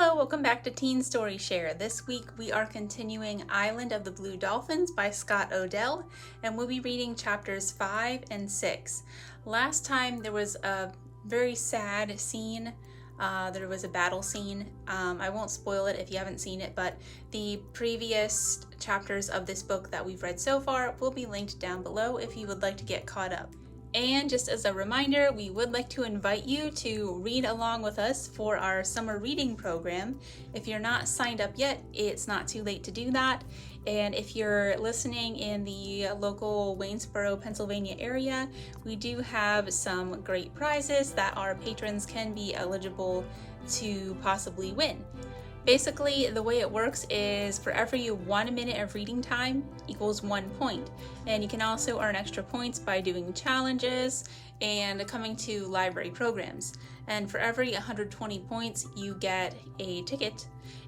Hello, welcome back to Teen Story Share. This week we are continuing Island of the Blue Dolphins by Scott Odell, and we'll be reading chapters 5 and 6. Last time there was a very sad scene. There was a battle scene. I won't spoil it if you haven't seen it, but the previous chapters of this book that we've read so far will be linked down below if you would like to get caught up. And just as a reminder, we would like to invite you to read along with us for our summer reading program. If you're not signed up yet, it's not too late to do that. And if you're listening in the local Waynesboro, Pennsylvania area, we do have some great prizes that our patrons can be eligible to possibly win. Basically, the way it works is for every 1 minute of reading time equals 1 point. And you can also earn extra points by doing challenges and coming to library programs. And for every 120 points, you get a ticket,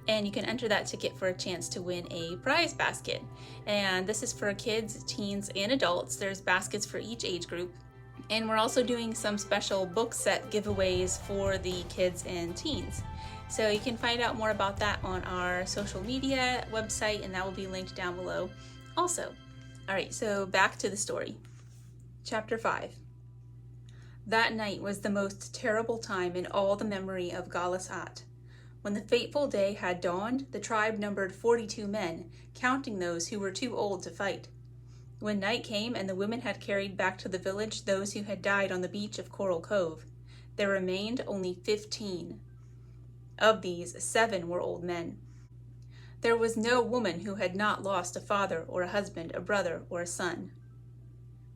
and you can enter that ticket for a chance to win a prize basket. And this is for kids, teens, and adults. There's baskets for each age group. And we're also doing some special book set giveaways for the kids and teens. So you can find out more about that on our social media website, and that will be linked down below also. All right, so back to the story. Chapter 5. That night was the most terrible time in all the memory of Galasat. When the fateful day had dawned, the tribe numbered 42 men, counting those who were too old to fight. When night came and the women had carried back to the village those who had died on the beach of Coral Cove, there remained only 15. Of these, 7 were old men. There was no woman who had not lost a father or a husband, a brother or a son.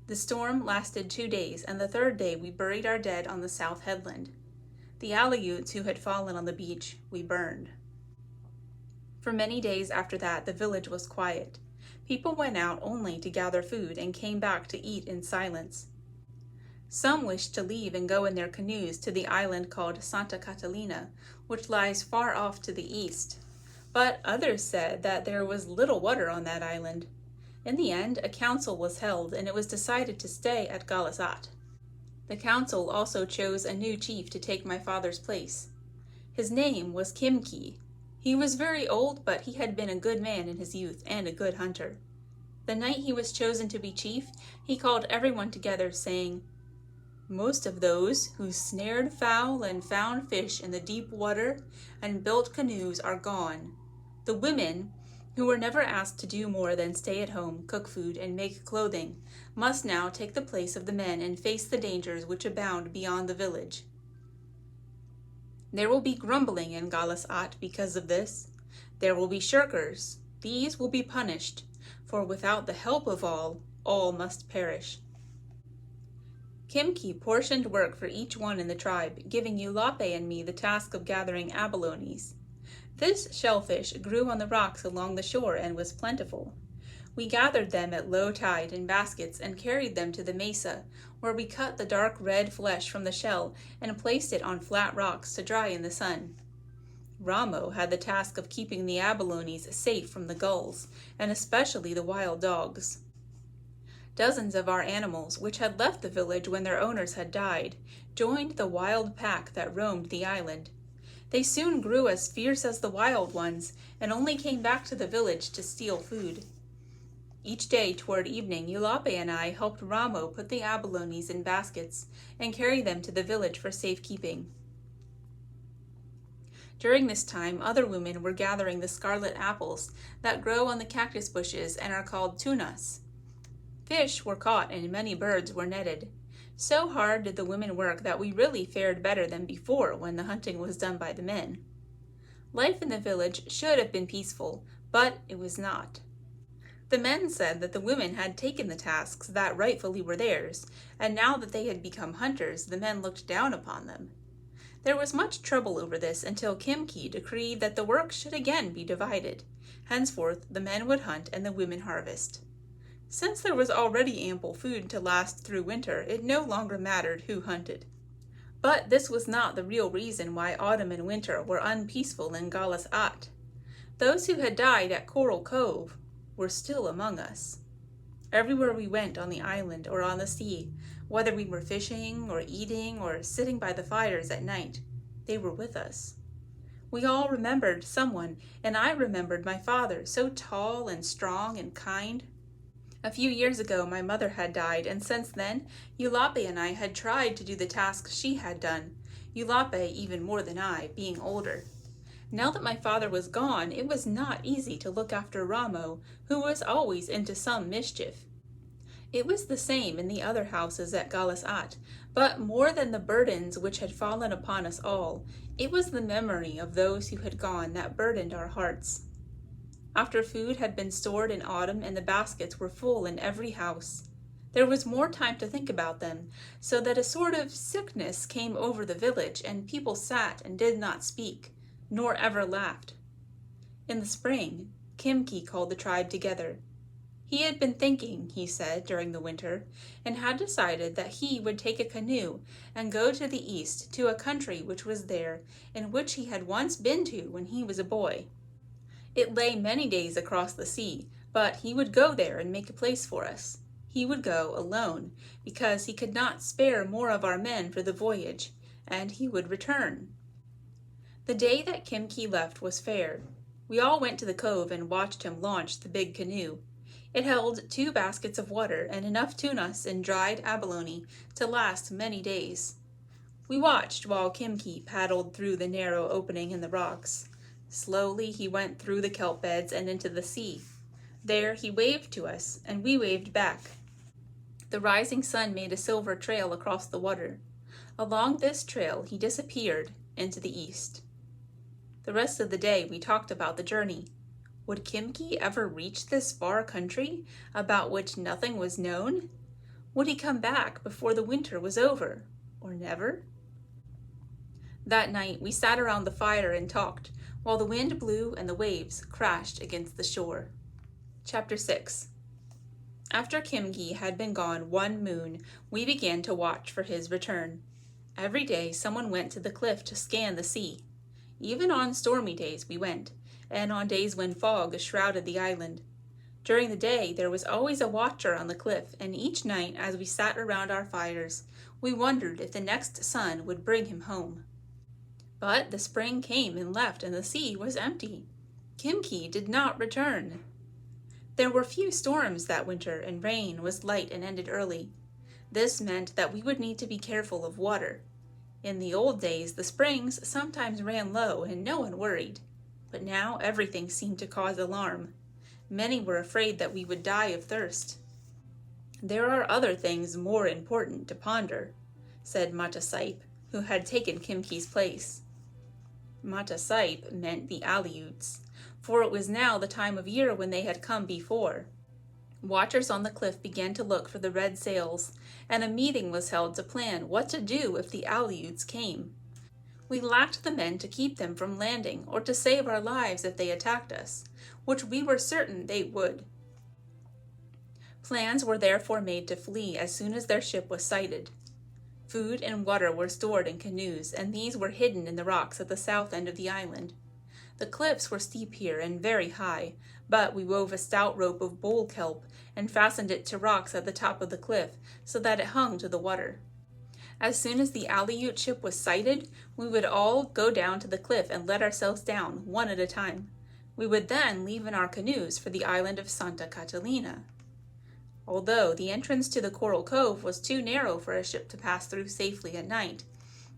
The storm lasted 2 days, and the 3rd day we buried our dead on the south headland. The Aleuts who had fallen on the beach we burned. For many days after that, the village was quiet. People went out only to gather food and came back to eat in silence. Some wished to leave and go in their canoes to the island called Santa Catalina, which lies far off to the east. But others said that there was little water on that island. In the end, a council was held, and it was decided to stay at Galasat. The council also chose a new chief to take my father's place. His name was Kimki. He was very old, but he had been a good man in his youth and a good hunter. The night he was chosen to be chief, he called everyone together, saying, "Most of those who snared fowl and found fish in the deep water and built canoes are gone. The women, who were never asked to do more than stay at home, cook food, and make clothing, must now take the place of the men and face the dangers which abound beyond the village. There will be grumbling in Galasat because of this. There will be shirkers. These will be punished, for without the help of all must perish." Kimki portioned work for each one in the tribe, giving Ulape and me the task of gathering abalones. This shellfish grew on the rocks along the shore and was plentiful. We gathered them at low tide in baskets and carried them to the mesa, where we cut the dark red flesh from the shell and placed it on flat rocks to dry in the sun. Ramo had the task of keeping the abalones safe from the gulls, and especially the wild dogs. Dozens of our animals, which had left the village when their owners had died, joined the wild pack that roamed the island. They soon grew as fierce as the wild ones, and only came back to the village to steal food. Each day toward evening, Ulape and I helped Ramo put the abalones in baskets and carry them to the village for safekeeping. During this time, other women were gathering the scarlet apples that grow on the cactus bushes and are called tunas. Fish were caught and many birds were netted. So hard did the women work that we really fared better than before when the hunting was done by the men. Life in the village should have been peaceful, but it was not. The men said that the women had taken the tasks that rightfully were theirs, and now that they had become hunters, the men looked down upon them. There was much trouble over this until Kimki decreed that the work should again be divided. Henceforth, the men would hunt and the women harvest. Since there was already ample food to last through winter, it no longer mattered who hunted. But this was not the real reason why autumn and winter were unpeaceful in Galasat. Those who had died at Coral Cove were still among us. Everywhere we went on the island or on the sea, whether we were fishing or eating or sitting by the fires at night, they were with us. We all remembered someone, and I remembered my father, so tall and strong and kind. A few years ago my mother had died, and since then Eulape and I had tried to do the tasks she had done, Eulape even more than I, being older. Now that my father was gone, it was not easy to look after Ramo, who was always into some mischief. It was the same in the other houses at Galasat, but more than the burdens which had fallen upon us all, it was the memory of those who had gone that burdened our hearts. After food had been stored in autumn and the baskets were full in every house, there was more time to think about them, so that a sort of sickness came over the village, and people sat and did not speak, nor ever laughed. In the spring, Kimki called the tribe together. He had been thinking, he said, during the winter, and had decided that he would take a canoe and go to the east, to a country which was there, and which he had once been to when he was a boy. It lay many days across the sea, but he would go there and make a place for us. He would go alone, because he could not spare more of our men for the voyage, and he would return. The day that Kimki left was fair. We all went to the cove and watched him launch the big canoe. It held 2 baskets of water and enough tunas and dried abalone to last many days. We watched while Kimki paddled through the narrow opening in the rocks. Slowly he went through the kelp beds and into the sea. There he waved to us, and we waved back. The rising sun made a silver trail across the water. Along this trail he disappeared into the east. The rest of the day we talked about the journey. Would Kimki ever reach this far country about which nothing was known? Would he come back before the winter was over, or never? That night we sat around the fire and talked, while the wind blew and the waves crashed against the shore. Chapter 6. After Kimki had been gone 1 moon, we began to watch for his return. Every day someone went to the cliff to scan the sea. Even on stormy days we went, and on days when fog shrouded the island. During the day there was always a watcher on the cliff, and each night as we sat around our fires, we wondered if the next sun would bring him home. But the spring came and left, and the sea was empty. Kimki did not return. There were few storms that winter, and rain was light and ended early. This meant that we would need to be careful of water. In the old days, the springs sometimes ran low and no one worried. But now everything seemed to cause alarm. Many were afraid that we would die of thirst. "There are other things more important to ponder," said Matasaip, who had taken Kimki's place. Matasaip meant the Aleuts, for it was now the time of year when they had come before. Watchers on the cliff began to look for the red sails, and a meeting was held to plan what to do if the Aleuts came. We lacked the men to keep them from landing or to save our lives if they attacked us, which we were certain they would. Plans were therefore made to flee as soon as their ship was sighted. Food and water were stored in canoes, and these were hidden in the rocks at the south end of the island. The cliffs were steep here and very high, but we wove a stout rope of bull kelp and fastened it to rocks at the top of the cliff so that it hung to the water. As soon as the Aleut ship was sighted, we would all go down to the cliff and let ourselves down, one at a time. We would then leave in our canoes for the island of Santa Catalina. Although the entrance to the Coral Cove was too narrow for a ship to pass through safely at night,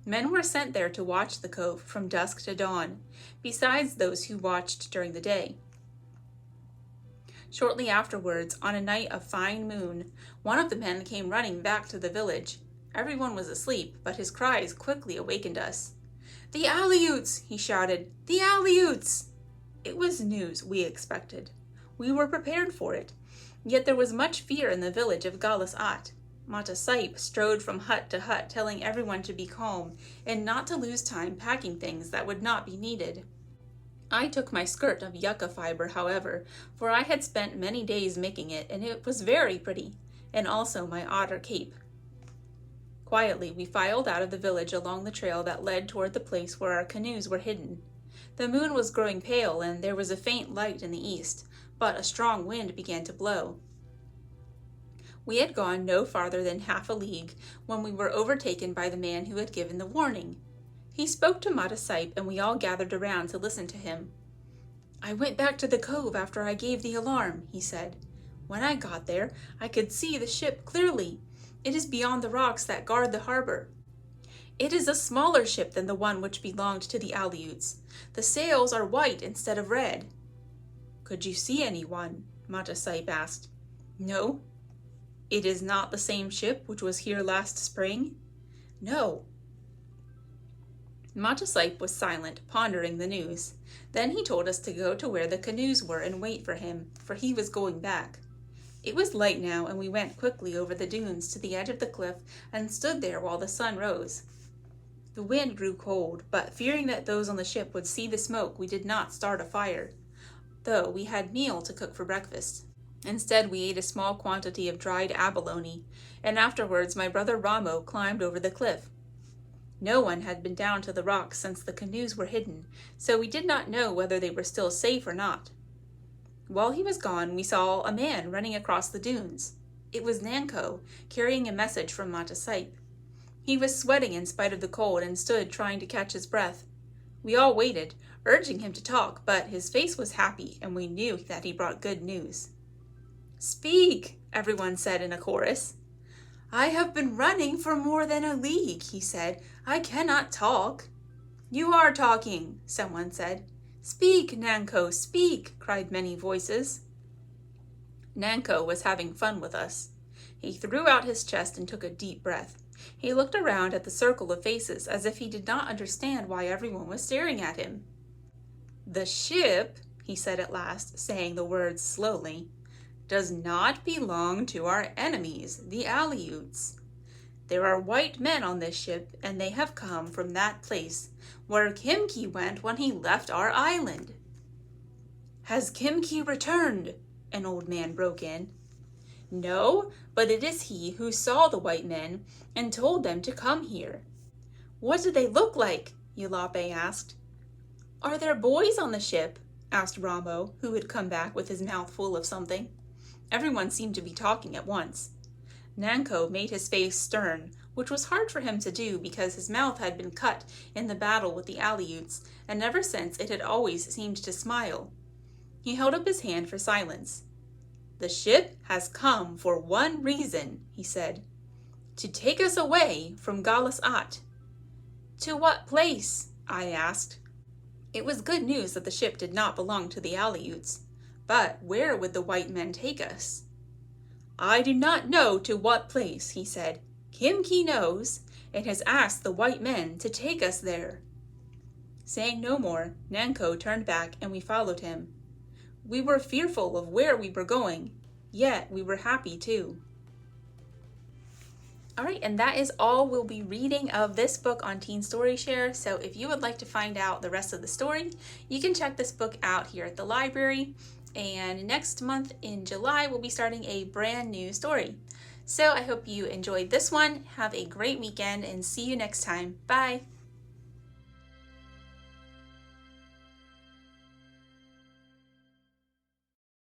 men were sent there to watch the cove from dusk to dawn, besides those who watched during the day. Shortly afterwards, on a night of fine moon, one of the men came running back to the village. Everyone was asleep, but his cries quickly awakened us. "The Aleuts!" he shouted. "The Aleuts!" It was news we expected. We were prepared for it. Yet there was much fear in the village of Galasat. Matasaip strode from hut to hut, telling everyone to be calm and not to lose time packing things that would not be needed. I took my skirt of yucca fiber, however, for I had spent many days making it, and it was very pretty, and also my otter cape. Quietly, we filed out of the village along the trail that led toward the place where our canoes were hidden. The moon was growing pale, and there was a faint light in the east, but a strong wind began to blow. We had gone no farther than half a league when we were overtaken by the man who had given the warning. He spoke to Matasaip, and we all gathered around to listen to him. I went back to the cove after I gave the alarm, he said. When I got there, I could see the ship clearly. It is beyond the rocks that guard the harbor. It is a smaller ship than the one which belonged to the Aleuts. The sails are white instead of red. Could you see anyone? Matasaip asked. No. It is not the same ship which was here last spring? No. Matasaip was silent, pondering the news. Then he told us to go to where the canoes were and wait for him, for he was going back. It was light now, and we went quickly over the dunes to the edge of the cliff and stood there while the sun rose. The wind grew cold, but fearing that those on the ship would see the smoke, we did not start a fire, though we had meal to cook for breakfast. Instead, we ate a small quantity of dried abalone, and afterwards my brother Ramo climbed over the cliff. No one had been down to the rocks since the canoes were hidden, so we did not know whether they were still safe or not. While he was gone, we saw a man running across the dunes. It was Nanko, carrying a message from Matasaip. He was sweating in spite of the cold and stood trying to catch his breath. We all waited, urging him to talk, but his face was happy, and we knew that he brought good news. Speak, everyone said in a chorus. I have been running for more than a league, he said. I cannot talk. You are talking, someone said. Speak, Nanko, speak, cried many voices. Nanko was having fun with us. He threw out his chest and took a deep breath. He looked around at the circle of faces as if he did not understand why everyone was staring at him. The ship, he said at last, saying the words slowly, does not belong to our enemies, the Aleuts. There are white men on this ship, and they have come from that place where Kimki went when he left our island. Has Kimki returned? An old man broke in. No, but it is he who saw the white men and told them to come here. What do they look like? Yulape asked. Are there boys on the ship? Asked Ramo, who had come back with his mouth full of something. Everyone seemed to be talking at once. Nanko made his face stern, which was hard for him to do because his mouth had been cut in the battle with the Aleuts, and ever since it had always seemed to smile. He held up his hand for silence. The ship has come for one reason, he said. To take us away from Galas At. To what place? I asked. It was good news that the ship did not belong to the Aleuts. But where would the white men take us? I do not know to what place, he said. Kimki knows, and has asked the white men to take us there. Saying no more, Nanko turned back and we followed him. We were fearful of where we were going, yet we were happy too. All right, and that is all we'll be reading of this book on Teen Story Share. So if you would like to find out the rest of the story, you can check this book out here at the library. And next month in July, we'll be starting a brand new story. So I hope you enjoyed this one. Have a great weekend and see you next time. Bye.